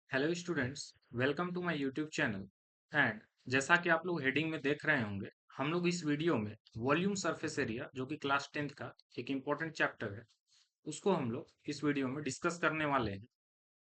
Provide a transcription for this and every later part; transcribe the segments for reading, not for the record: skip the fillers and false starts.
Hello students, welcome to my YouTube channel. And जैसा कि आप लोग हेडिंग में देख रहे होंगे, हम लोग इस वीडियो में वॉल्यूम सरफेस एरिया जो कि क्लास 10th का एक इम्पोर्टेंट चैप्टर है, उसको हम लोग इस वीडियो में डिस्कस करने वाले हैं।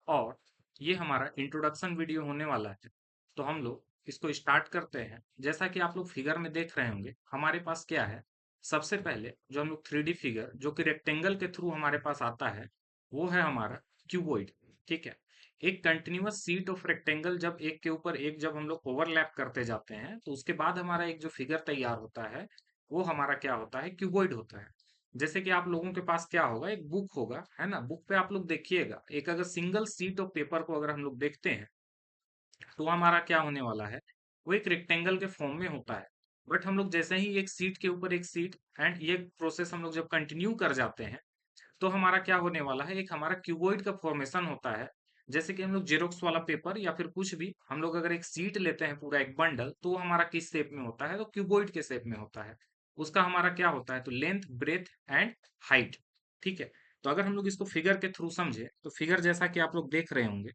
और ये हमारा इंट्रोडक्शन वीडियो होने वाला है। तो हम लोग इसको स्टार्ट करते हैं। जैसा कि आप लोग फिगर में देख रहे होंगे, हमारे पास क्या है। सबसे पहले जो हम लोग 3D फिगर जो कि रेक्टेंगल के थ्रू हमारे पास आता है, वो है हमारा क्यूबॉइड। ठीक है। एक कंटिन्यूअस सीट ऑफ रेक्टेंगल जब एक के ऊपर एक जब हम लोग ओवरलैप करते जाते हैं, तो उसके बाद हमारा एक जो फिगर तैयार होता है, वो हमारा क्या होता है, क्यूबॉइड होता है। जैसे कि आप लोगों के पास क्या होगा, एक बुक होगा, है ना। बुक पे आप लोग देखिएगा, एक अगर सिंगल सीट ऑफ पेपर को अगर हम लोग देखते हैं, तो हमारा क्या होने वाला है, वो एक रेक्टेंगल के फॉर्म में होता है। बट हम लोग जैसे ही एक सीट के ऊपर एक सीट एंड ये प्रोसेस हम लोग जब कंटिन्यू कर जाते हैं, तो हमारा क्या होने वाला है, एक हमारा क्यूबॉइड का फॉर्मेशन होता है। जैसे कि हम लोग जेरोक्स वाला पेपर या फिर कुछ भी हम लोग अगर एक सीट लेते हैं, पूरा एक बंडल, तो वो हमारा किस शेप में होता है, तो क्यूबॉइड के शेप में होता है। उसका हमारा क्या होता है, तो लेंथ, ब्रेथ एंड हाइट। ठीक है। तो अगर हम लोग इसको फिगर के थ्रू समझे, तो फिगर जैसा कि आप लोग देख रहे होंगे,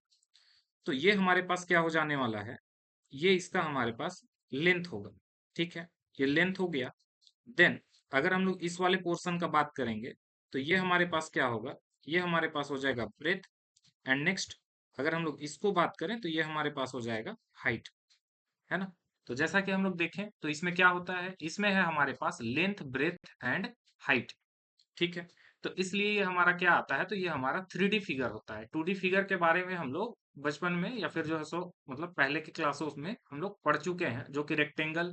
तो ये हमारे पास क्या हो जाने वाला है, ये इसका हमारे पास लेंथ होगा। ठीक है। ये लेंथ हो गया। देन अगर हम लोग इस वाले पोर्शन का बात करेंगे, तो ये हमारे पास क्या होगा, ये हमारे पास हो जाएगा ब्रेथ। एंड नेक्स्ट अगर हम लोग इसको बात करें, तो ये हमारे पास हो जाएगा हाइट, है ना। तो जैसा कि हम लोग देखें, तो इसमें क्या होता है, इसमें है हमारे पास लेंथ, ब्रेथ एंड हाइट। ठीक है। तो इसलिए ये हमारा क्या आता है, तो ये हमारा 3D फिगर होता है। 2D फिगर के बारे में हम लोग बचपन में या फिर जो है सो मतलब पहले के क्लासों में हम लोग पढ़ चुके हैं, जो कि रेक्टेंगल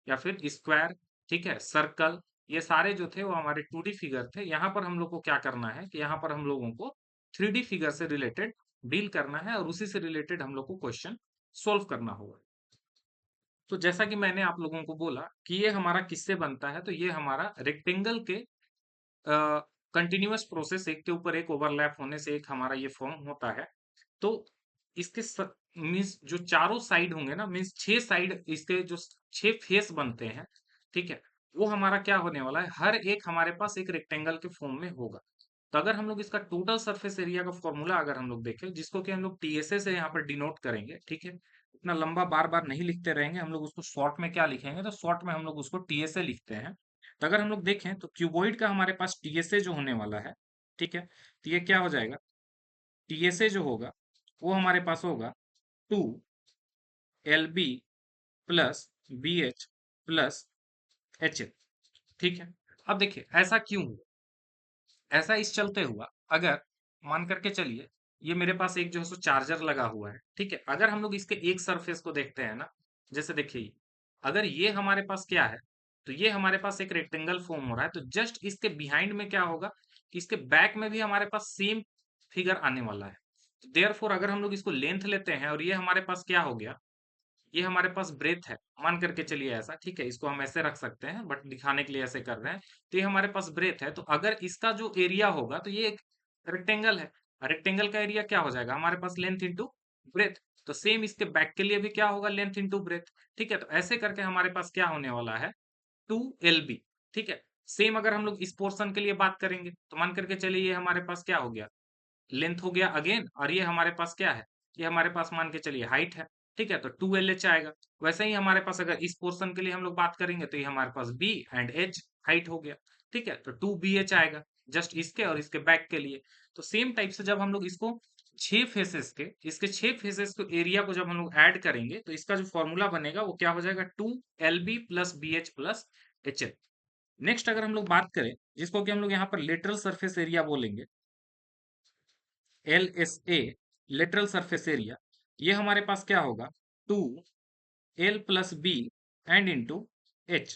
या फिर स्क्वायर, ठीक है, सर्कल, ये सारे जो थे वो हमारे 2D फिगर थे। यहाँ पर हम लोग को क्या करना है कि यहाँ पर हम लोगों को 3D फिगर से रिलेटेड डील करना है, और उसी से रिलेटेड हम लोग को क्वेश्चन सोल्व करना होगा। तो जैसा कि मैंने आप लोगों को बोला कि ये हमारा किससे बनता है, तो ये हमारा रेक्टेंगल के कंटिन्यूअस प्रोसेस, एक के ऊपर एक ओवरलैप होने से एक हमारा ये फॉर्म होता है। तो इसके मीन्स जो चारों साइड होंगे ना, मीन्स 6 साइड, इसके जो 6 फेस बनते हैं, ठीक है, वो हमारा क्या होने वाला है, हर एक हमारे पास एक रेक्टेंगल के फॉर्म में होगा। तो अगर हम लोग इसका टोटल सरफेस एरिया का फॉर्मूला अगर हम लोग देखें, जिसको कि हम लोग टीएसए से यहाँ पर डिनोट करेंगे, ठीक है, इतना लंबा बार बार नहीं लिखते रहेंगे हम लोग, उसको शॉर्ट में क्या लिखेंगे, तो शॉर्ट में हम लोग उसको टीएसए लिखते हैं। तो अगर हम लोग देखें, तो क्यूबॉइड का हमारे पास टीएसए जो होने वाला है, ठीक है, तो ये क्या हो जाएगा, टीएसए जो होगा, वो हमारे पास होगा 2 LB plus BH plus HF। ठीक है। अब देखिए ऐसा क्यों हुआ, ऐसा इस चलते हुआ, अगर मान करके चलिए, ये मेरे पास एक जो है सो चार्जर लगा हुआ है, ठीक है। अगर हम लोग इसके एक सरफेस को देखते हैं ना, जैसे देखिए, अगर ये हमारे पास क्या है, तो ये हमारे पास एक रेक्टेंगल फॉर्म हो रहा है, तो जस्ट इसके बिहाइंड में क्या होगा, कि इसके बैक में भी हमारे पास सेम फिगर आने वाला है। देयरफॉर अगर हम लोग इसको लेंथ लेते हैं, और ये हमारे पास क्या हो गया, ये हमारे पास ब्रेथ है, मान करके चलिए ऐसा, ठीक है, इसको हम ऐसे रख सकते हैं, बट दिखाने के लिए ऐसे कर रहे हैं। तो ये हमारे पास ब्रेथ है, तो अगर इसका जो एरिया होगा, तो ये एक रेक्टेंगल है। रेक्टेंगल का एरिया क्या हो जाएगा, हमारे पास लेंथ इंटू ब्रेथ। तो सेम इसके बैक के लिए भी क्या होगा, लेंथ इंटू ब्रेथ। ठीक है। तो ऐसे करके हमारे पास क्या होने वाला है, 2 LB। ठीक है। सेम अगर हम लोग इस पोर्शन के लिए बात करेंगे, तो मान करके चलिए ये हमारे पास क्या हो गया, लेंथ हो गया अगेन, और ये हमारे पास क्या है, ये हमारे पास मान के चलिए हाइट है। ठीक है। तो 2LH आएगा। वैसे ही हमारे पास अगर इस पोर्शन के लिए हम लोग बात करेंगे, तो ये हमारे पास B एंड H हाइट हो गया। ठीक है। तो 2BH आएगा, जस्ट इसके और इसके बैक के लिए। तो सेम टाइप से जब हम लोग इसको 6 फेसेस के, इसके 6 फेसेस के एरिया को जब हम लोग ऐड करेंगे, तो इसका जो फॉर्मूला बनेगा वो क्या हो जाएगा, 2LB plus BH plus HL। Next अगर हम लोग बात करें, जिसको कि हम लोग यहाँ पर लेटरल सरफेस एरिया बोलेंगे, LSA, लेटरल सरफेस एरिया, ये हमारे पास क्या होगा, 2L+B एंड इंटू H।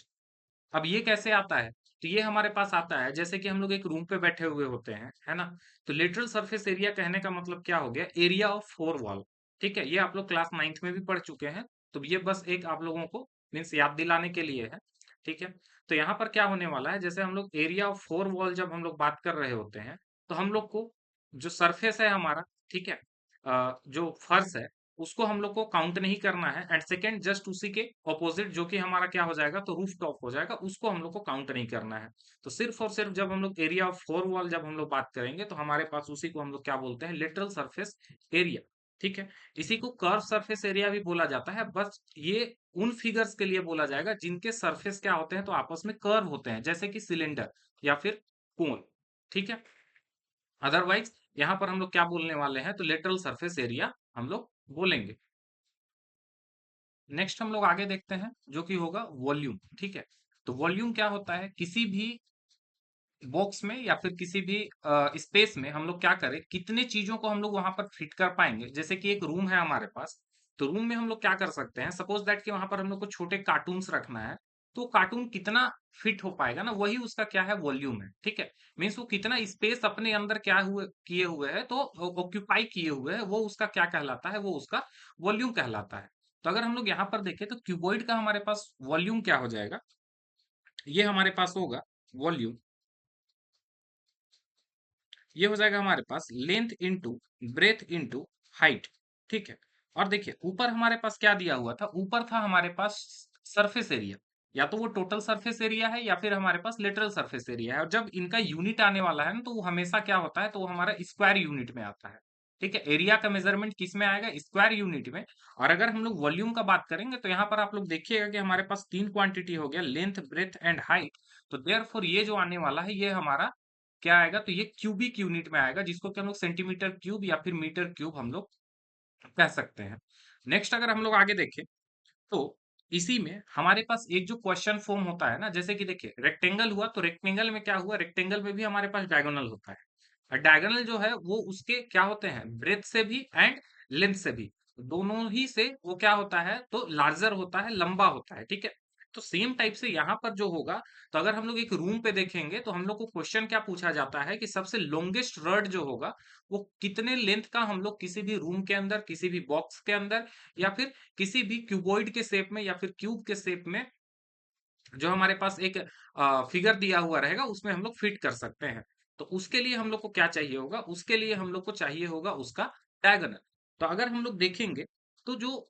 अब ये कैसे आता है, तो ये हमारे पास आता है जैसे कि हम लोग एक रूम पे बैठे हुए होते हैं, है ना। तो लेटरल सरफेस एरिया कहने का मतलब क्या हो गया, एरिया ऑफ फोर वॉल। ठीक है। ये आप लोग क्लास 9th में भी पढ़ चुके हैं, तो ये बस एक आप लोगों को मीन्स याद दिलाने के लिए है। ठीक है। तो यहाँ पर क्या होने वाला है, जैसे हम लोग एरिया ऑफ फोर वॉल जब हम लोग बात कर रहे होते हैं, तो हम लोग को जो सरफेस है हमारा, ठीक है, जो फर्श है, उसको हम लोग को काउंट नहीं करना है। एंड सेकेंड, जस्ट उसी के ऑपोजिट जो कि हमारा क्या हो जाएगा, तो रूफ टॉप हो जाएगा, उसको हम लोग को काउंट नहीं करना है। तो सिर्फ और सिर्फ जब हम लोग एरिया ऑफ फोर वॉल जब हम लोग बात करेंगे, तो हमारे पास उसी को हम लोग क्या बोलते हैं, लिटरल सरफेस एरिया। ठीक है। इसी को कर्व सरफेस एरिया भी बोला जाता है, बस ये उन फिगर्स के लिए बोला जाएगा जिनके सरफेस क्या होते हैं तो आपस में कर्व होते हैं, जैसे कि सिलेंडर या फिर कोन। ठीक है। अदरवाइज यहां पर हम लोग क्या बोलने वाले हैं, तो लेटरल सरफेस एरिया हम लोग बोलेंगे। नेक्स्ट हम लोग आगे देखते हैं जो कि होगा वॉल्यूम। ठीक है। तो वॉल्यूम क्या होता है, किसी भी बॉक्स में या फिर किसी भी स्पेस में हम लोग क्या करें, कितने चीजों को हम लोग वहां पर फिट कर पाएंगे। जैसे कि एक रूम है हमारे पास, तो रूम में हम लोग क्या कर सकते हैं, सपोज दैट कि वहां पर हम लोग को छोटे कार्टून्स रखना है, तो कार्टून कितना फिट हो पाएगा ना, वही उसका क्या है, वॉल्यूम है। ठीक है। मीन्स वो कितना स्पेस अपने अंदर क्या हुए किए हुए है, तो ऑक्यूपाई किए हुए है, वो उसका क्या कहलाता है, वो उसका वॉल्यूम कहलाता है। तो अगर हम लोग यहाँ पर देखें तो क्यूबॉइड का हमारे पास वॉल्यूम क्या हो जाएगा, ये हमारे पास होगा वॉल्यूम, ये हो जाएगा हमारे पास length into breadth into height. ठीक है। और देखिए ऊपर हमारे पास क्या दिया हुआ था, ऊपर था हमारे पास सरफेस एरिया, या तो वो टोटल सरफेस एरिया है या फिर हमारे पास लेटरल सरफेस एरिया है। और जब इनका यूनिट आने वाला है ना, तो वो हमेशा क्या होता है, तो वो हमारा स्क्वायर यूनिट में आता है। ठीक है। एरिया का मेजरमेंट किस में आएगा, स्क्वायर यूनिट में। और अगर हम लोग वॉल्यूम का बात करेंगे तो यहाँ पर आप लोग देखिएगा कि हमारे पास तीन क्वांटिटी हो गया, लेंथ ब्रेथ एंड हाइट। तो देयरफॉर ये जो आने वाला है, ये हमारा क्या आएगा, तो ये क्यूबिक यूनिट में आएगा, जिसको कि हम लोग सेंटीमीटर क्यूब या फिर मीटर क्यूब हम लोग कह सकते हैं। नेक्स्ट अगर हम लोग आगे देखें तो इसी में हमारे पास एक जो क्वेश्चन फॉर्म होता है ना, जैसे कि देखिए रेक्टेंगल हुआ, तो रेक्टेंगल में क्या हुआ, रेक्टेंगल में भी हमारे पास डायगोनल होता है। और डायगोनल जो है वो उसके क्या होते हैं, ब्रेथ से भी एंड लेंथ से भी, दोनों ही से वो क्या होता है, तो लार्जर होता है, लंबा होता है। ठीक है। तो सेम टाइप से यहाँ पर जो होगा, तो अगर हम लोग एक रूम पे देखेंगे तो हम लोग को क्वेश्चन क्या पूछा जाता है कि सबसे लॉन्गेस्ट रड जो होगा वो कितने लेंथ का हम लोग किसी भी रूम के अंदर, किसी भी बॉक्स के अंदर, या फिर किसी भी क्यूबॉइड के शेप में या फिर क्यूब के शेप में जो हमारे पास एक फिगर दिया हुआ रहेगा, उसमें हम लोग फिट कर सकते हैं। तो उसके लिए हम लोग को क्या चाहिए होगा, उसके लिए हम लोग को चाहिए होगा उसका डायगोनल। तो अगर हम लोग देखेंगे तो जो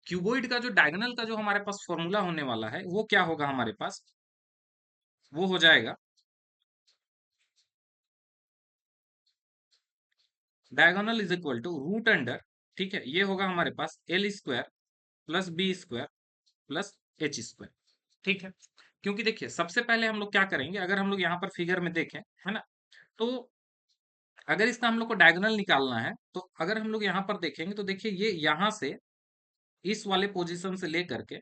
क्यूबॉइड का जो डायगोनल का जो हमारे पास फॉर्मूला होने वाला है, वो क्या होगा हमारे पास, वो हो जाएगा diagonal is equal to root under, ठीक है, ये होगा हमारे पास L square plus B square plus H square. ठीक है। क्योंकि देखिए सबसे पहले हम लोग क्या करेंगे, अगर हम लोग यहाँ पर फिगर में देखें, है ना, तो अगर इसका हम लोग को डायगोनल निकालना है, तो अगर हम लोग यहाँ पर देखेंगे तो देखिए ये यहाँ से इस वाले पोजीशन से लेकर के,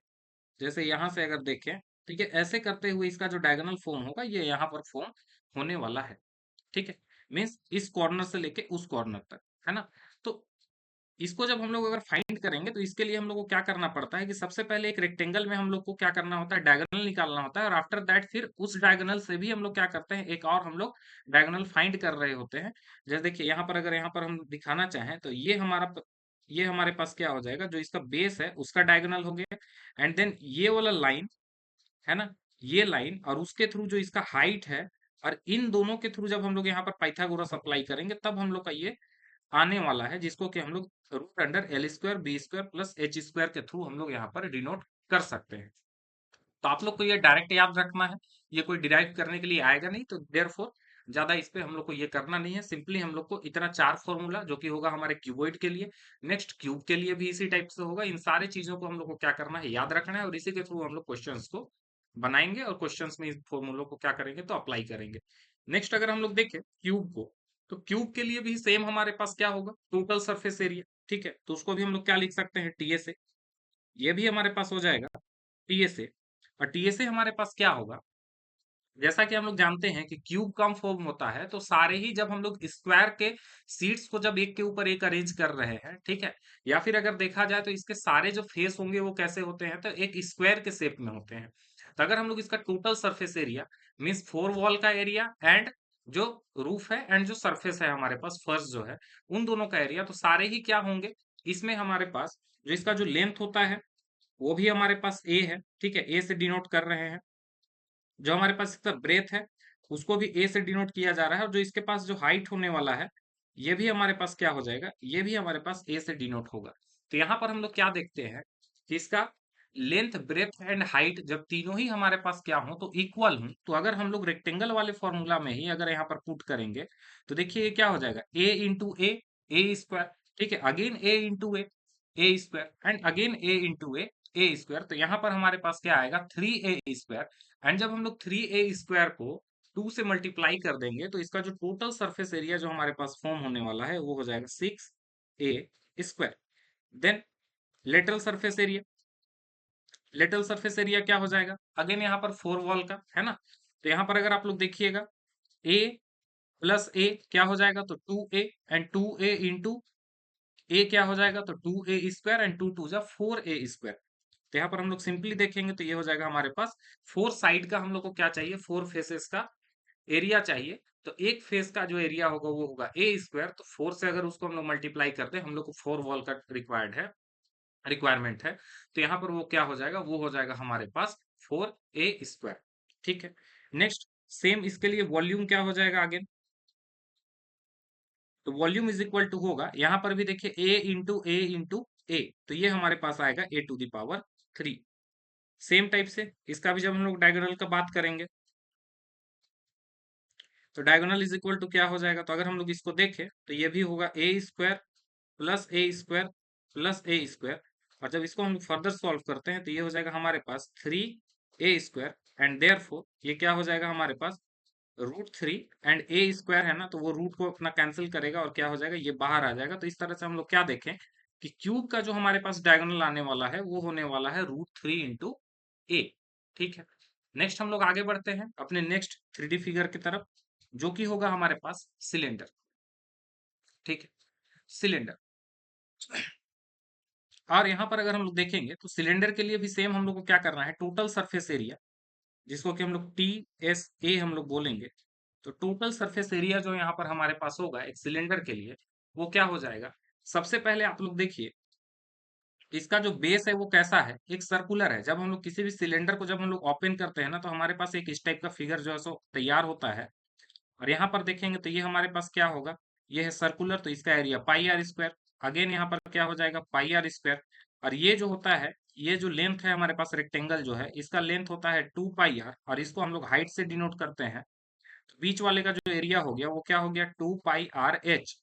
जैसे यहाँ से अगर देखें, ठीक है, ऐसे करते हुए इसका जो डायगोनल फॉर्म होगा, ये यहाँ पर फॉर्म होने वाला है। ठीक है। मीन्स इस कॉर्नर से लेके उस कॉर्नर तक, है ना। तो इसको जब हम लोग अगर फाइंड करेंगे तो इसके लिए हम लोग को क्या करना पड़ता है कि सबसे पहले एक रेक्टेंगल में हम लोग को क्या करना होता है, डायगोनल निकालना होता है। और आफ्टर दैट फिर उस डायगोनल से भी हम लोग क्या करते हैं, एक और हम लोग डायगोनल फाइंड कर रहे होते हैं। जैसे देखिए यहाँ पर अगर यहाँ पर हम दिखाना चाहें तो ये हमारे पास क्या हो जाएगा, जो इसका बेस है उसका डायगोनल हो गया। एंड देन ये वाला लाइन, है ना, ये लाइन, और उसके थ्रू जो इसका हाइट है, और इन दोनों के थ्रू जब हम लोग यहाँ पर पाइथागोरस अप्लाई करेंगे, तब हम लोग का ये आने वाला है, जिसको कि हम लोग root under L square B square plus H square के थ्रू हम लोग यहाँ पर डिनोट कर सकते हैं। तो आप लोग को ये डायरेक्ट याद रखना है, ये कोई डिराइव करने के लिए आएगा नहीं, तो देयरफॉर ज्यादा इस पे हम लोग को ये करना नहीं है। सिंपली हम लोग को इतना चार फॉर्मूला जो कि होगा हमारे क्यूबॉइड के लिए, नेक्स्ट क्यूब के लिए भी इसी टाइप से होगा, इन सारी चीजों को हम लोग को क्या करना है, याद रखना है, और इसी के थ्रू हम लोग क्वेश्चंस को बनाएंगे और क्वेश्चंस में इस फॉर्मूलों को क्या करेंगे, तो अप्लाई करेंगे। नेक्स्ट अगर हम लोग देखें क्यूब को, तो क्यूब के लिए भी सेम हमारे पास क्या होगा, टोटल सरफेस एरिया। ठीक है। तो उसको भी हम लोग क्या लिख सकते हैं, टीएसए। ये भी हमारे पास हो जाएगा टीएसए। और टीएसए हमारे पास क्या होगा, जैसा कि हम लोग जानते हैं कि क्यूब कम फॉर्म होता है, तो सारे ही जब हम लोग स्क्वायर के सीट्स को जब एक के ऊपर एक अरेंज कर रहे हैं, ठीक है, या फिर अगर देखा जाए तो इसके सारे जो फेस होंगे वो कैसे होते हैं, तो एक स्क्वायर के शेप में होते हैं। तो अगर हम लोग इसका total surface area means four wall का एरिया एंड जो रूफ है एंड जो सरफेस है हमारे पास फर्श जो है, उन दोनों का एरिया, तो सारे ही क्या होंगे, इसमें हमारे पास जो इसका जो लेंथ होता है वो भी हमारे पास ए है। ठीक है, ए से डिनोट कर रहे हैं। जो हमारे पास इसका ब्रेथ है उसको भी ए से डिनोट किया जा रहा है, और जो इसके पास जो हाइट होने वाला है, ये भी हमारे पास क्या हो जाएगा, ये भी हमारे पास ए से डिनोट होगा। तो यहाँ पर हम लोग क्या देखते हैं कि इसका लेंथ ब्रेथ एंड हाइट जब तीनों ही हमारे पास क्या हो, तो इक्वल हो, तो अगर हम लोग रेक्टेंगल वाले फॉर्मूला में ही अगर यहाँ पर पुट करेंगे, तो देखिए ये क्या हो जाएगा, ए इंटू ए, ए स्क्वायर। ठीक है, again A into A square and again A square. तो यहाँ पर हमारे पास क्या आएगा, 3a स्क्वायर। एंड जब हम लोग 3a स्क्वायर को 2 से मल्टीप्लाई कर देंगे तो इसका जो टोटल सरफेस एरिया जो हमारे पास फॉर्म होने वाला है वो हो जाएगा 6a square. Then lateral surface area, lateral surface area क्या हो जाएगा, अगेन यहाँ पर 4 वॉल का है ना। तो यहाँ पर अगर आप लोग देखिएगा a प्लस ए क्या हो जाएगा, तो 2a एंड 2a इंटू ए क्या हो जाएगा, तो 2a स्क्वायर एंड 2 2 जा 4a स्क्वायर। तो यहाँ पर हम लोग सिंपली देखेंगे तो ये हो जाएगा हमारे पास 4 साइड का हम लोग को क्या चाहिए, 4 फेसेस का एरिया चाहिए। तो एक फेस का जो एरिया होगा वो होगा ए स्क्वायर। तो 4 से अगर उसको हम लोग मल्टीप्लाई करते हैं, हम लोग को 4 वॉल का रिक्वायरमेंट है। तो यहाँ पर वो क्या हो जाएगा, वो हो जाएगा हमारे पास 4a स्क्वायर। ठीक है, नेक्स्ट सेम इसके लिए वॉल्यूम क्या हो जाएगा आगे, तो वॉल्यूम इज इक्वल टू होगा यहां पर भी देखिए ए इंटू ए, तो ये हमारे पास आएगा a⁻3। सेम टाइप से इसका भी जब हम लोग डायगोनल का बात करेंगे तो डायगोनल इज इक्वल टू क्या हो जाएगा, तो अगर हम लोग इसको देखें तो ये भी होगा a square plus A square. और जब इसको हम फर्दर सॉल्व करते हैं तो ये हो जाएगा हमारे पास 3a स्क्वायर एंड देयरफॉर ये क्या हो जाएगा हमारे पास √3। एंड ए स्क्वायर है ना, तो वो रूट को अपना कैंसिल करेगा और क्या हो जाएगा, ये बाहर आ जाएगा। तो इस तरह से हम लोग क्या देखें कि क्यूब का जो हमारे पास डायगोनल आने वाला है वो होने वाला है √3 इंटू ए। ठीक है, नेक्स्ट हम लोग आगे बढ़ते हैं अपने नेक्स्ट 3D फिगर की तरफ, जो कि होगा हमारे पास सिलेंडर। ठीक है, सिलेंडर। और यहाँ पर अगर हम लोग देखेंगे तो सिलेंडर के लिए भी सेम हम लोग को क्या करना है, टोटल सरफेस एरिया जिसको कि हम लोग TSA हम लोग बोलेंगे। तो टोटल सरफेस एरिया जो यहाँ पर हमारे पास होगा एक सिलेंडर के लिए, वो क्या हो जाएगा, सबसे पहले आप लोग देखिए इसका जो बेस है वो कैसा है, एक सर्कुलर है। जब हम लोग किसी भी सिलेंडर को जब हम लोग ओपन करते हैं ना, तो हमारे पास एक इस टाइप का फिगर जो है सो तैयार होता है। और यहाँ पर देखेंगे तो ये हमारे पास क्या होगा, ये है सर्कुलर, तो इसका एरिया πr²। अगेन यहाँ पर क्या हो जाएगा πr²। और ये जो होता है, ये जो लेंथ है हमारे पास रेक्टेंगल जो है, इसका लेंथ होता है 2πr और इसको हम लोग हाइट से डिनोट करते हैं। तो बीच वाले का जो एरिया हो गया वो क्या हो गया 2πrh,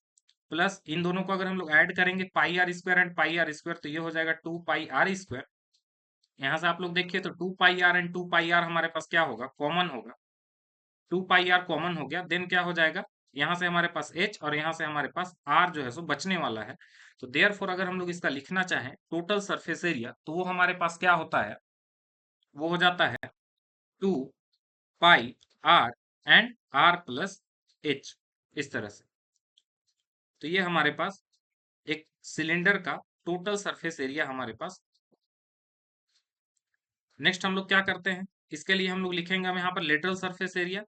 प्लस इन दोनों को अगर हम लोग ऐड करेंगे πr² एंड πr², तो ये हो जाएगा 2πr²। यहाँ से आप लोग देखिए तो 2πr एंड 2πr हमारे पास क्या होगा, कॉमन होगा। 2πr कॉमन हो गया, देन क्या हो जाएगा, यहाँ से हमारे पास h और यहाँ से हमारे पास r जो है सो बचने वाला है। तो देयरफॉर अगर हम लोग इसका लिखना चाहें टोटल सरफेस एरिया, तो वो हमारे पास क्या होता है, वो हो जाता है 2πr एंड r+h, इस तरह से। तो ये हमारे पास एक सिलेंडर का टोटल सरफेस एरिया हमारे पास। नेक्स्ट हम लोग क्या करते हैं, इसके लिए हम लोग लिखेंगे हम यहाँ पर लेटरल सरफेस एरिया।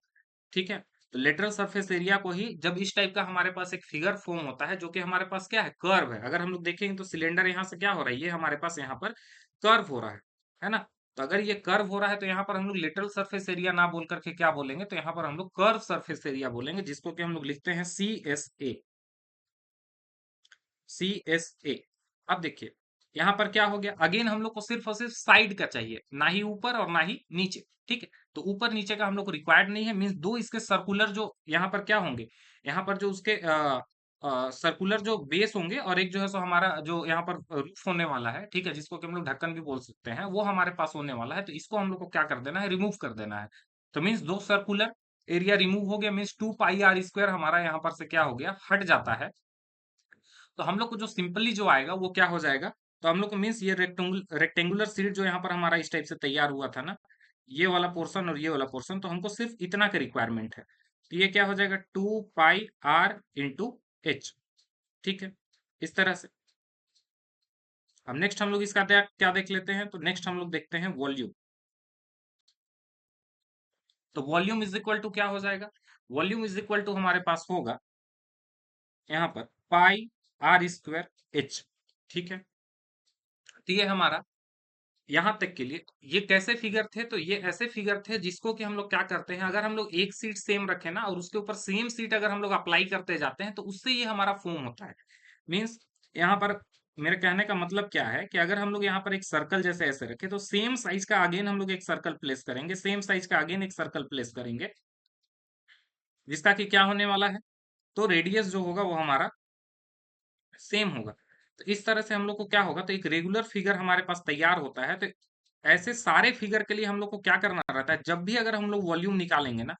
ठीक है, तो लेटरल सरफेस एरिया को ही जब इस टाइप का हमारे पास एक फिगर फॉर्म होता है जो कि हमारे पास क्या है, कर्व है। अगर हम लोग देखेंगे तो सिलेंडर यहाँ से क्या हो रहा है, ये हमारे पास यहाँ पर कर्व हो रहा है ना। तो अगर ये कर्व हो रहा है तो यहाँ पर हम लोग लेटरल सरफेस एरिया ना बोल करके क्या बोलेंगे, तो यहाँ पर हम लोग कर्व सरफेस एरिया बोलेंगे, जिसको कि हम लोग लिखते हैं CSA। अब देखिए यहाँ पर क्या हो गया, अगेन हम लोग को सिर्फ और सिर्फ साइड का चाहिए, ना ही ऊपर और ना ही नीचे। ठीक है, तो ऊपर नीचे का हम लोग को रिक्वायर्ड नहीं है, मीन्स दो इसके सर्कुलर जो यहाँ पर क्या होंगे, यहाँ पर जो उसके सर्कुलर जो बेस होंगे और एक जो है सो हमारा जो यहाँ पर रूफ होने वाला है, ठीक है, जिसको कि हम लोग ढक्कन भी बोल सकते हैं, वो हमारे पास होने वाला है। तो इसको हम लोग को क्या कर देना है, रिमूव कर देना है। तो मीन्स दो सर्कुलर एरिया रिमूव हो गया, मीन्स 2πr² हमारा यहाँ पर से क्या हो गया, हट जाता है। तो हम लोग को जो सिंपली जो आएगा वो क्या हो जाएगा, तो हम लोग को मीन्स ये रेक्टेंगुलर शीट जो यहाँ पर हमारा इस टाइप से तैयार हुआ था ना, ये वाला पोर्शन और ये वाला पोर्शन, तो हमको सिर्फ इतना का रिक्वायरमेंट है। तो ये क्या हो जाएगा 2πr×h। ठीक है, इस तरह से। अब नेक्स्ट हम लोग इसका क्या देख लेते हैं, तो नेक्स्ट हम लोग देखते हैं वॉल्यूम। तो वॉल्यूम इज इक्वल टू क्या हो जाएगा, वॉल्यूम इज इक्वल टू हमारे पास होगा यहाँ पर πr²h। ठीक है, तो ये हमारा यहाँ तक के लिए ये कैसे फिगर थे, तो ये ऐसे फिगर थे जिसको कि हम लोग क्या करते हैं, अगर हम लोग एक सीट सेम रखें ना और उसके ऊपर सेम सीट अगर हम लोग अप्लाई करते जाते हैं तो उससे ये हमारा फॉर्म होता है। मीन्स यहाँ पर मेरे कहने का मतलब क्या है कि अगर हम लोग यहाँ पर एक सर्कल जैसे ऐसे रखे तो सेम साइज का अगेन हम लोग एक सर्कल प्लेस करेंगे, सेम साइज का अगेन एक सर्कल प्लेस करेंगे, जिसका कि क्या होने वाला है, तो रेडियस जो होगा वो हमारा सेम होगा। तो इस तरह से हम लोग को क्या होगा, तो एक रेगुलर फिगर हमारे पास तैयार होता है। तो ऐसे सारे फिगर के लिए हम लोग को क्या करना रहता है, जब भी अगर हम लोग वॉल्यूम निकालेंगे ना,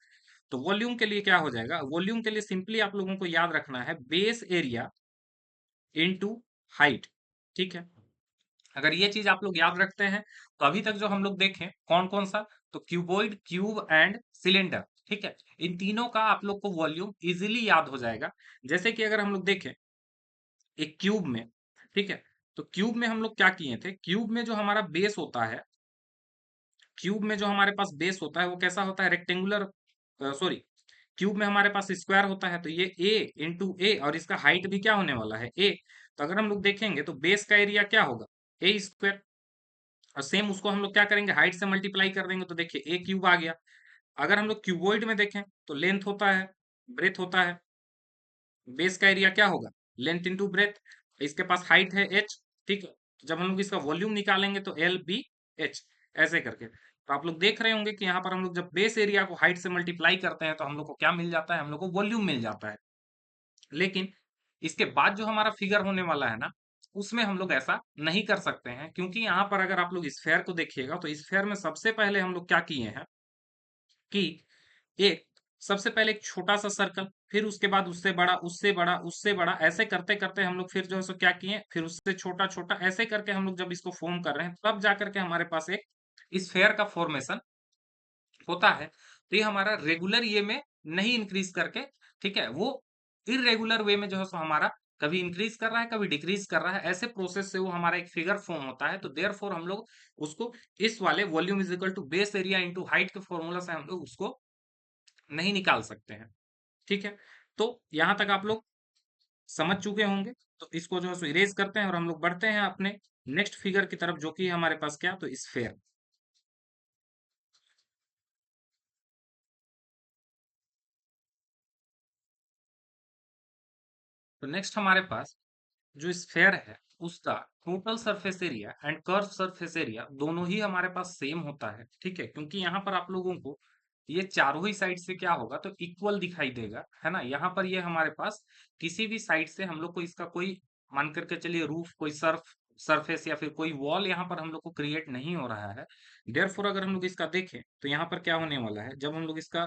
तो वॉल्यूम के लिए क्या हो जाएगा, वॉल्यूम के लिए सिंपली आप लोगों को याद रखना है बेस एरिया इनटू हाइट। ठीक है, अगर ये चीज आप लोग याद रखते हैं तो अभी तक जो हम लोग देखें कौन कौन सा, तो क्यूबॉइड, क्यूब एंड सिलेंडर, ठीक है, इन तीनों का आप लोग को वॉल्यूम इजीली याद हो जाएगा। जैसे कि अगर हम लोग देखें एक क्यूब में, ठीक है, तो क्यूब में हम लोग क्या किए थे, क्यूब में जो हमारा बेस होता है, क्यूब में जो हमारे पास बेस होता है वो कैसा होता है, रेक्टेंगुलर, सॉरी, क्यूब में हमारे पास स्क्वायर होता है, तो ये ए इंटू ए, और इसका हाइट भी क्या होने वाला है, ए। तो अगर हम लोग देखेंगे तो बेस का एरिया क्या होगा, ए स्क्वायर। और सेम उसको हम लोग क्या करेंगे, हाइट से मल्टीप्लाई कर देंगे, तो देखिए ए क्यूब आ गया। अगर हम लोग क्यूबॉइड में देखें तो लेंथ होता है, ब्रेथ होता है, बेस का एरिया क्या होगा, लेंथ इंटू ब्रेथ, इसके पास हाइट है एच, ठीक है। तो जब हम लोग इसका वॉल्यूम निकालेंगे तो एल बी एच, ऐसे करके। तो आप लोग देख रहे होंगे कि यहाँ पर हम लोग जब बेस एरिया को हाइट से मल्टीप्लाई करते हैं तो हम लोग को क्या मिल जाता है, हम लोग को वॉल्यूम मिल जाता है। लेकिन इसके बाद जो हमारा फिगर होने वाला है ना, उसमें हम लोग ऐसा नहीं कर सकते हैं, क्योंकि यहाँ पर अगर आप लोग स्फेयर को देखिएगा तो स्फेयर में सबसे पहले हम लोग क्या किए हैं कि एक, सबसे पहले एक छोटा सा सर्कल, फिर उसके बाद उससे बड़ा, उससे बड़ा, उससे बड़ा, ऐसे करते करते हम लोग फिर जो है सो क्या किए, फिर उससे छोटा छोटा, ऐसे करके हम लोग जब इसको फॉर्म कर रहे हैं तब जाकर के हमारे पास एक स्फेयर का फॉर्मेशन होता है। तो ये हमारा रेगुलर ये में नहीं इंक्रीज करके, ठीक है, वो इरेगुलर वे में जो है सो हमारा कभी इंक्रीज कर रहा है, कभी डिक्रीज कर रहा है, ऐसे प्रोसेस से वो हमारा एक फिगर फॉर्म होता है। तो देयरफॉर हम लोग उसको इस वाले volume is equal to base area into height के फॉर्मूला से हम लोग उसको नहीं निकाल सकते हैं। ठीक है, तो यहां तक आप लोग समझ चुके होंगे। तो इसको जो है सो इरेज करते हैं और हम लोग बढ़ते हैं अपने नेक्स्ट फिगर की तरफ, जो कि हमारे पास क्या, तो स्फेयर। तो नेक्स्ट हमारे पास जो स्फेयर है उसका total surface area and curve surface area दोनों ही हमारे पास सेम होता है। ठीक है, क्योंकि यहाँ पर आप लोगों को ये चारों ही साइड से क्या होगा, तो इक्वल दिखाई देगा, है ना। यहाँ पर ये हमारे पास किसी भी साइड से हम लोग को इसका कोई, मान करके चलिए रूफ, कोई सरफेस या फिर कोई वॉल यहाँ पर हम लोग को क्रिएट नहीं हो रहा है। देयरफॉर अगर हम लोग इसका देखें तो यहाँ पर क्या होने वाला है, जब हम लोग इसका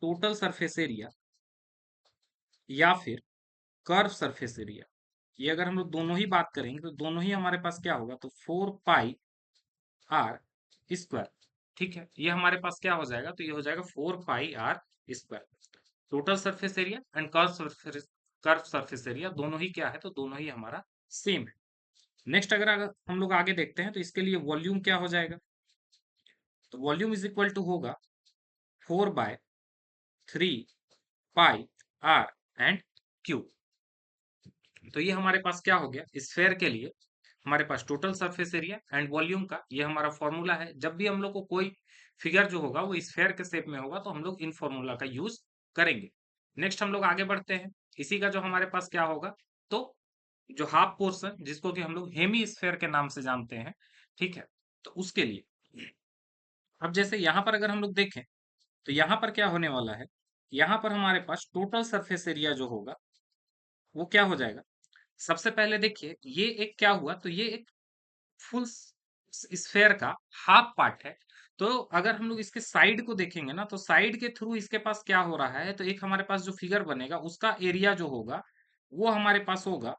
टोटल सरफेस एरिया या फिर कर्व सरफेस एरिया, ये अगर हम लोग दोनों ही बात करेंगे तो दोनों ही हमारे पास क्या होगा, तो 4 पाई आर स्क्वायर। ठीक है, ये हमारे पास क्या हो जाएगा, तो ये हो जाएगा 4 pi r square. Total surface area and curve surface area दोनों ही क्या है, तो दोनों ही हमारा सेम है। नेक्स्ट अगर हम लोग आगे देखते हैं तो इसके लिए वॉल्यूम क्या हो जाएगा, तो वॉल्यूम इज इक्वल टू होगा 4/3 पाई आर एंड क्यूब। तो ये हमारे पास क्या हो गया, स्फेयर के लिए हमारे पास total surface area and volume का ये हमारा फॉर्मूला है। जब भी हम लोग को कोई फिगर जो होगा वो स्फेयर के शेप में होगा तो हम लोग इन फॉर्मूला का यूज करेंगे। नेक्स्ट हम लोग आगे बढ़ते हैं, इसी का जो हमारे पास क्या होगा, तो जो हाफ पोर्शन जिसको कि हम लोग हेमी स्फेयर के नाम से जानते हैं, ठीक है, तो उसके लिए अब जैसे यहाँ पर अगर हम लोग देखें तो यहाँ पर क्या होने वाला है, यहाँ पर हमारे पास टोटल सरफेस एरिया जो होगा वो क्या हो जाएगा। सबसे पहले देखिए ये एक क्या हुआ, तो ये एक फुल स्फेयर का हाफ पार्ट है। तो अगर हम लोग इसके साइड को देखेंगे ना, तो साइड के थ्रू इसके पास क्या हो रहा है, तो एक हमारे पास जो फिगर बनेगा उसका एरिया जो होगा वो हमारे पास होगा,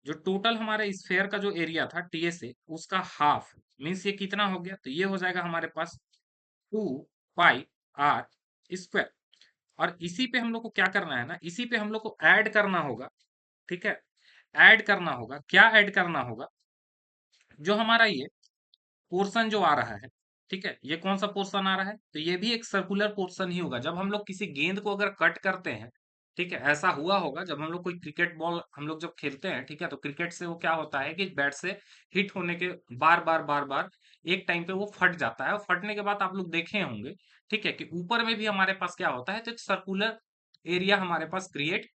जो टोटल हमारे स्फेयर का जो एरिया था टीएसए उसका हाफ, मीन्स ये कितना हो गया, तो ये हो जाएगा हमारे पास 2 पाई आर स्क्वायर। और इसी पे हम लोग को क्या करना है ना, इसी पे हम लोग को ऐड करना होगा। ठीक है, ऐड करना होगा, क्या ऐड करना होगा, जो हमारा ये पोर्शन जो आ रहा है, ठीक है, ये कौन सा पोर्शन आ रहा है, तो ये भी एक सर्कुलर पोर्शन ही होगा। जब हम लोग किसी गेंद को अगर कट करते हैं, ठीक है, ऐसा हुआ होगा जब हम लोग कोई क्रिकेट बॉल हम लोग जब खेलते हैं, ठीक है, तो क्रिकेट से वो क्या होता है कि बैट से हिट होने के बार बार एक टाइम पे वो फट जाता है, और फटने के बाद आप लोग देखे होंगे, ठीक है, कि ऊपर में भी हमारे पास क्या होता है, तो एक सर्कुलर एरिया हमारे पास क्रिएट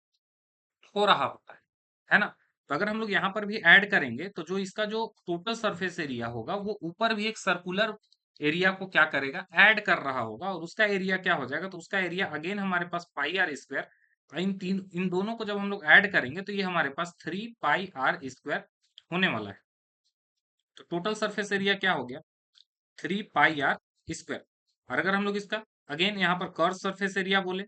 हो रहा होता है ना। तो अगर हम लोग यहाँ पर भी ऐड करेंगे तो जो इसका जो टोटल सरफेस एरिया होगा वो ऊपर भी एक सर्कुलर एरिया को क्या करेगा, ऐड कर रहा होगा, और उसका एरिया क्या हो जाएगा, तो उसका एरिया अगेन हमारे पास पाई आर स्क्वायर इन दोनों को जब हम लोग ऐड करेंगे तो ये हमारे पास 3 पाई r² होने वाला है। तो टोटल सरफेस एरिया क्या हो गया? 3 पाई r²। और अगर हम लोग इसका अगेन यहाँ पर कर्व सरफेस एरिया बोले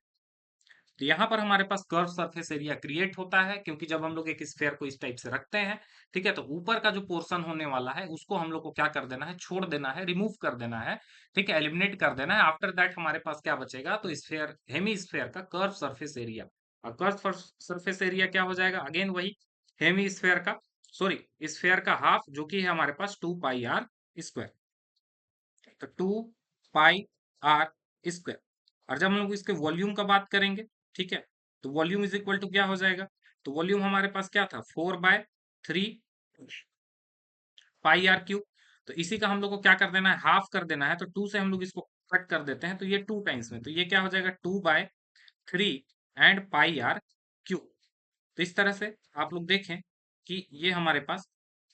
तो यहाँ पर हमारे पास कर्व सरफेस एरिया क्रिएट होता है, क्योंकि जब हम लोग एक स्फेयर को इस टाइप से रखते हैं, ठीक है, तो ऊपर का जो पोर्शन होने वाला है उसको हम लोग को क्या कर देना है? छोड़ देना है, रिमूव कर देना है, ठीक है, एलिमिनेट कर देना है। आफ्टर दैट हमारे पास क्या बचेगा? तो स्फेयर, हेमी स्फेयर का कर्व सरफेस एरिया। और कर्व सरफेस एरिया क्या हो जाएगा? अगेन वही हेमी स्फेयर का, सॉरी, स्फेयर का हाफ, जो कि है हमारे पास 2 पाई r²। तो 2 पाई r²। और जब हम लोग इसके वॉल्यूम का बात करेंगे, ठीक है, तो वॉल्यूम इज इक्वल टू क्या हो जाएगा? तो वॉल्यूम हमारे पास क्या था? 4/3 पाई r³ तो इसी का हम लोग को क्या कर देना है? हाफ कर देना है। तो 2 से हम लोग इसको कट कर देते हैं, तो ये 2 टाइम्स में, तो ये क्या हो जाएगा? 2/3 एंड पाई r³ तो इस तरह से आप लोग देखें कि ये हमारे पास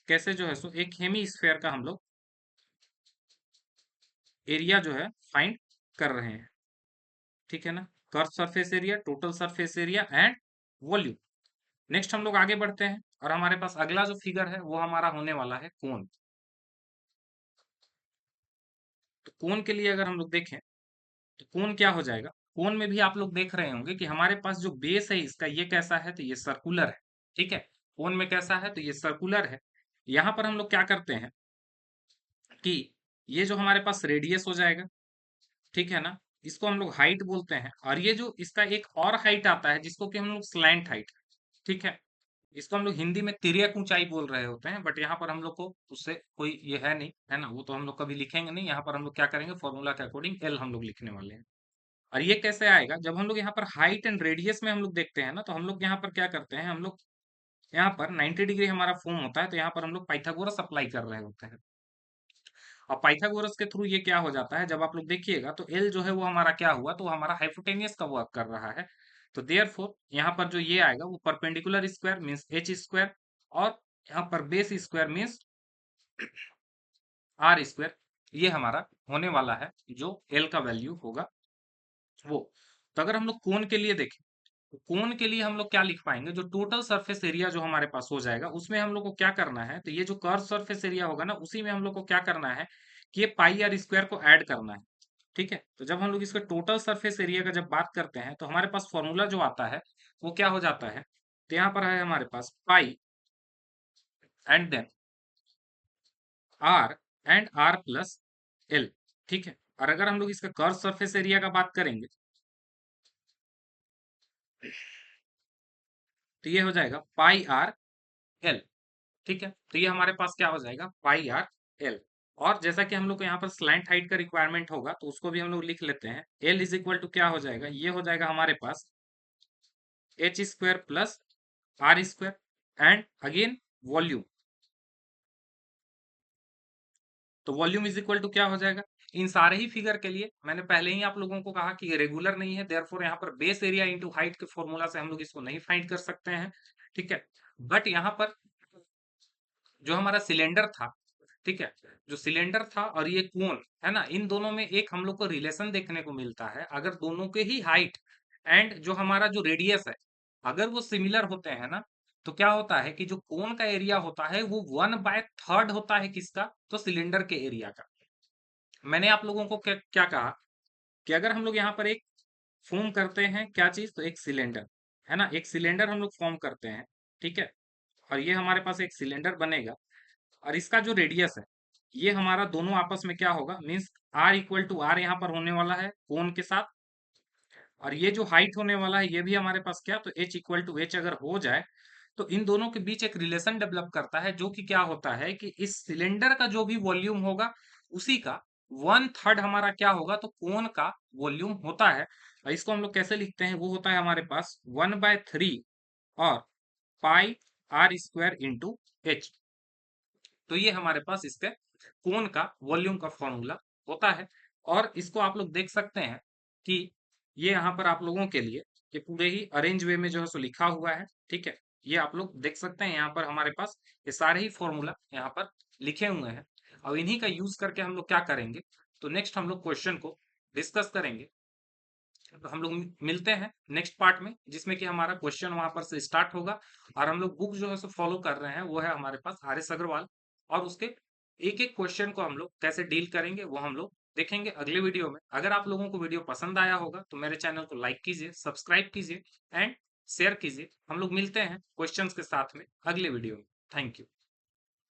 कैसे जो है सो एक हेमी स्फेयर का हम लोग एरिया जो है फाइंड कर रहे हैं, ठीक है ना? Curve surface area, total surface area and volume. Next हम लोग आगे बढ़ते हैं और हमारे पास अगला जो फिगर है वो हमारा होने वाला है कोन। तो कोन के लिए अगर हम लोग देखें तो कोन क्या हो जाएगा? कोन में भी आप लोग देख रहे होंगे कि हमारे पास जो बेस है इसका ये कैसा है? तो ये सर्कुलर है, ठीक है। कोन में कैसा है? तो ये सर्कुलर है। यहाँ पर हम लोग क्या करते हैं कि ये जो हमारे पास रेडियस हो जाएगा, ठीक है ना, इसको हम लोग हाइट बोलते हैं। और ये जो इसका एक और हाइट आता है जिसको कि हम लोग स्लैंट हाइट, ठीक है, इसको हम लोग हिंदी में तिर्यक ऊंचाई बोल रहे होते हैं, बट यहाँ पर हम लोग को उससे कोई ये है नहीं, है ना, वो तो हम लोग कभी लिखेंगे नहीं। यहाँ पर हम लोग क्या करेंगे? फॉर्मूला के अकॉर्डिंग एल हम लोग लिखने वाले हैं। और ये कैसे आएगा? जब हम लोग यहाँ पर हाइट एंड रेडियस में हम लोग देखते हैं ना, तो हम लोग यहाँ पर क्या करते हैं? हम लोग यहाँ पर 90 डिग्री हमारा फॉर्म होता है, तो यहाँ पर हम लोग पाइथागोरस अप्लाई कर रहे होते हैं। और पाइथागोरस के थ्रू ये क्या हो जाता है? जब आप लोग देखिएगा तो एल जो है वो हमारा क्या हुआ? तो हमारा हाइपोटेनियस का वर्क कर रहा है। तो देयरफॉर यहाँ पर जो ये आएगा वो परपेंडिकुलर स्क्वायर मीन्स h², और यहाँ पर बेस स्क्वायर मीन्स r²। ये हमारा होने वाला है जो एल का वैल्यू होगा वो। तो अगर हम लोग कोन के लिए देखें तो कोन के लिए हम लोग क्या लिख पाएंगे? जो टोटल सरफेस एरिया जो हमारे पास हो जाएगा उसमें हम लोग को क्या करना है? तो ये जो कर्व सरफेस एरिया होगा ना, उसी में हम लोग को क्या करना है कि ये पाई r² को ऐड करना है, ठीक है। तो जब हम लोग इसका टोटल सरफेस एरिया का जब बात करते हैं तो हमारे पास फॉर्मूला जो आता है वो क्या हो जाता है? तो यहाँ पर है हमारे पास pi and then r and r+l, ठीक है। और अगर हम लोग इसका कर्व सरफेस एरिया का बात करेंगे तो ये हो जाएगा पाई r l, ठीक है। तो ये हमारे पास क्या हो जाएगा? पाई r l। और जैसा कि हम लोग को यहाँ पर स्लैंट हाइट का रिक्वायरमेंट होगा तो उसको भी हम लोग लिख लेते हैं। एल इज इक्वल टू क्या हो जाएगा? ये हो जाएगा हमारे पास h² + r² and again volume. तो वॉल्यूम इज इक्वल टू क्या हो जाएगा? इन सारे ही फिगर के लिए मैंने पहले ही आप लोगों को कहा कि ये रेगुलर नहीं है, देयरफॉर यहाँ पर बेस एरिया इंटू हाइट के फॉर्मूला से हम लोग इसको नहीं फाइंड कर सकते हैं, ठीक है। बट यहाँ पर जो हमारा सिलेंडर था, ठीक है, जो सिलेंडर था और ये कोन है ना, इन दोनों में एक हम लोग को रिलेशन देखने को मिलता है। अगर दोनों के ही हाइट एंड जो हमारा जो रेडियस है अगर वो सिमिलर होते हैं ना, तो क्या होता है कि जो कोन का एरिया होता है वो 1/3 होता है किसका? तो सिलेंडर के एरिया का। मैंने आप लोगों को क्या क्या कहा कि अगर हम लोग यहाँ पर एक फॉर्म करते हैं क्या चीज? तो एक सिलेंडर, है ना, एक सिलेंडर हम लोग फॉर्म करते हैं, ठीक है। और ये हमारे पास एक सिलेंडर बनेगा और इसका जो रेडियस है ये हमारा दोनों आपस में क्या होगा? मीन्स r=r यहाँ पर होने वाला है कोन के साथ। और ये जो हाइट होने वाला है ये भी हमारे पास क्या? तो h=h अगर हो जाए तो इन दोनों के बीच एक रिलेशन डेवलप करता है, जो कि क्या होता है कि इस सिलेंडर का जो भी वॉल्यूम होगा उसी का 1/3 हमारा क्या होगा? तो कोन का वॉल्यूम होता है। और इसको हम लोग कैसे लिखते हैं? वो होता है हमारे पास 1/3 और पाई r² × h। तो ये हमारे पास इसके कोन का वॉल्यूम का फॉर्मूला होता है। और इसको आप लोग देख सकते हैं कि ये यहाँ पर आप लोगों के लिए ये पूरे ही अरेंज वे में जो है सो लिखा हुआ है, ठीक है। ये आप लोग देख सकते हैं यहाँ पर हमारे पास ये सारे ही फॉर्मूला यहाँ पर लिखे हुए हैं। अब इन्हीं का यूज करके हम लोग क्या करेंगे? तो नेक्स्ट हम लोग क्वेश्चन को डिस्कस करेंगे तो हम लोग मिलते हैं नेक्स्ट पार्ट में, जिसमें कि हमारा क्वेश्चन वहां पर से स्टार्ट होगा। और हम लोग बुक जो है सो फॉलो कर रहे हैं, वो है हमारे पास आर एस अग्रवाल। और उसके एक एक क्वेश्चन को हम लोग कैसे डील करेंगे वो हम लोग देखेंगे अगले वीडियो में। अगर आप लोगों को वीडियो पसंद आया होगा तो मेरे चैनल को लाइक कीजिए, सब्सक्राइब कीजिए एंड शेयर कीजिए। हम लोग मिलते हैं क्वेश्चंस के साथ में अगले वीडियो में। Thank you.